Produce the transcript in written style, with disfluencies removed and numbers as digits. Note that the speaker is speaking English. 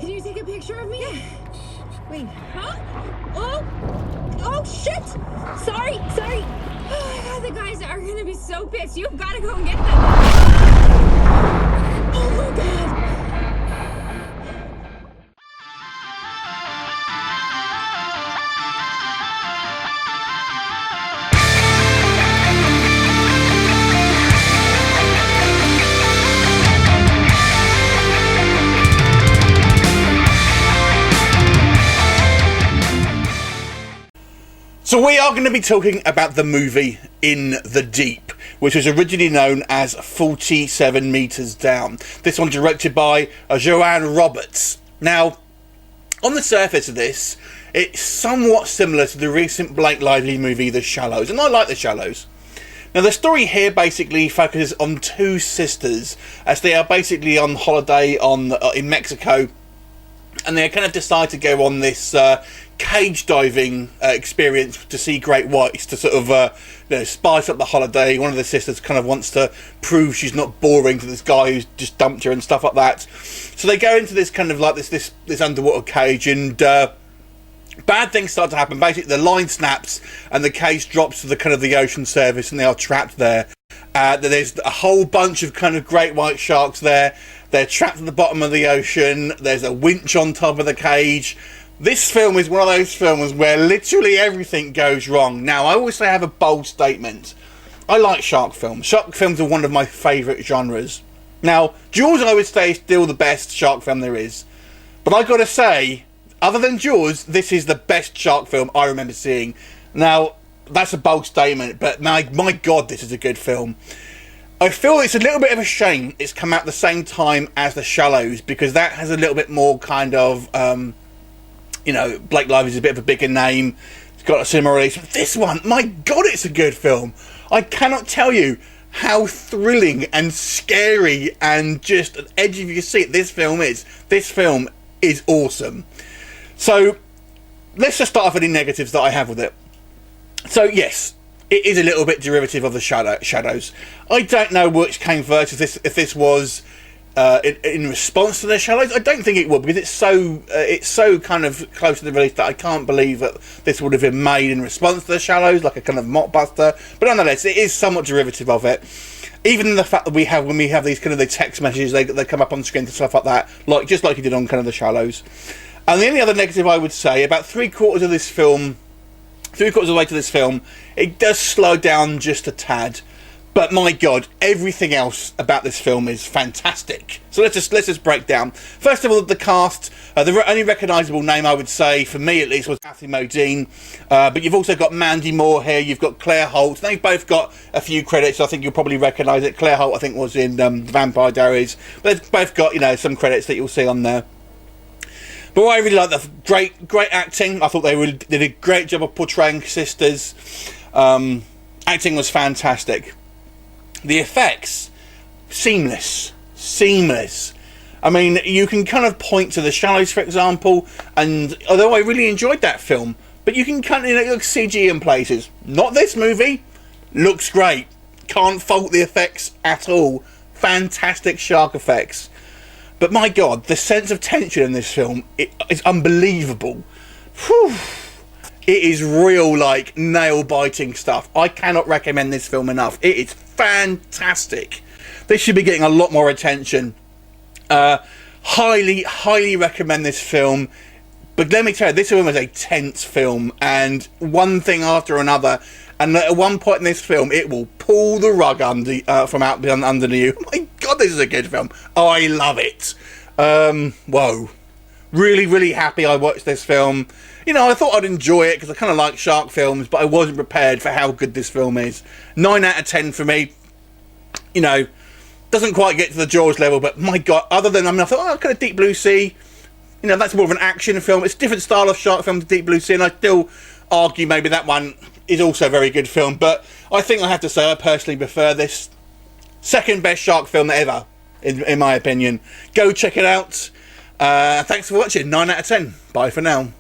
Can you take a picture of me? Yeah. Wait. Huh? Oh, shit! Sorry. Oh my god, the guys are gonna be so pissed. You've gotta go and get them. Oh my god. So we are going to be talking about the movie In the Deep, which was originally known as 47 Meters Down. This one directed by Joanne Roberts. Now, on the surface of this, it's somewhat similar to the recent Blake Lively movie The Shallows, and I like The Shallows. Now, the story here basically focuses on two sisters as they are basically on holiday in Mexico, and they kind of decide to go on this cage diving experience to see great whites to sort of spice up the holiday. One of the sisters kind of wants to prove she's not boring to this guy who's just dumped her and stuff like that. So they go into this kind of like this underwater cage, and bad things start to happen. Basically, the line snaps and the cage drops to the kind of the ocean surface, and they are trapped there. There's a whole bunch of kind of great white sharks there. They're trapped at the bottom of the ocean. There's a winch on top of the cage. This film is one of those films where literally everything goes wrong. Now, I always say I have a bold statement. I like shark films. Shark films are one of my favourite genres. Now, Jaws, I would say, is still the best shark film there is. But I gotta say, other than Jaws, this is the best shark film I remember seeing. Now, that's a bold statement, but my God, this is a good film. I feel it's a little bit of a shame it's come out at the same time as The Shallows, because that has a little bit more kind of, Blake Lively's a bit of a bigger name. It's got a cinema release. This one, my God, it's a good film. I cannot tell you how thrilling and scary and just an edge of your seat this film is. This film is awesome. So, let's just start off with any negatives that I have with it. So, yes, it is a little bit derivative of The Shadows. I don't know which came first, if this was in response to The Shallows. I don't think it would, because it's so kind of close to the release that I can't believe that this would have been made in response to The Shallows, like a kind of mockbuster. But nonetheless, it is somewhat derivative of it. Even the fact that when we have these kind of the text messages, they come up on screen and stuff like that, just like you did on kind of The Shallows. And the only other negative I would say, about three quarters of the way to this film, it does slow down just a tad. But my God, everything else about this film is fantastic. So let's just break down. First of all, the cast. The only recognisable name, I would say, for me at least, was Kathy Modine. But you've also got Mandy Moore here. You've got Claire Holt. They've both got a few credits. I think you'll probably recognise it. Claire Holt, I think, was in Vampire Diaries. But they've both got, some credits that you'll see on there. But what I really like, the great acting. I thought they did a great job of portraying sisters. Acting was fantastic. The effects, seamless. I mean, you can kind of point to The Shallows, for example, and although I really enjoyed that film, but you can kind of look CG in places. Not this movie. Looks great. Can't fault the effects at all. Fantastic shark effects. But my God, the sense of tension in this film is unbelievable. Whew. It is real, nail-biting stuff. I cannot recommend this film enough. It is fantastic. This should be getting a lot more attention. Highly recommend this film. But let me tell you, this film is a tense film, and one thing after another. And at one point in this film, it will pull the rug from out under you. Oh my God, this is a good film. I love it. Whoa. Really happy I watched this film. I thought I'd enjoy it because I kind of like shark films, but I wasn't prepared for how good this film is. 9 out of 10 for me. Doesn't quite get to the Jaws level, but my God, I thought, kind of Deep Blue Sea. That's more of an action film. It's a different style of shark film to Deep Blue Sea, and I still argue maybe that one is also a very good film, but I think I have to say I personally prefer this. Second best shark film ever, in my opinion. Go check it out. Thanks for watching. 9 out of 10. Bye for now.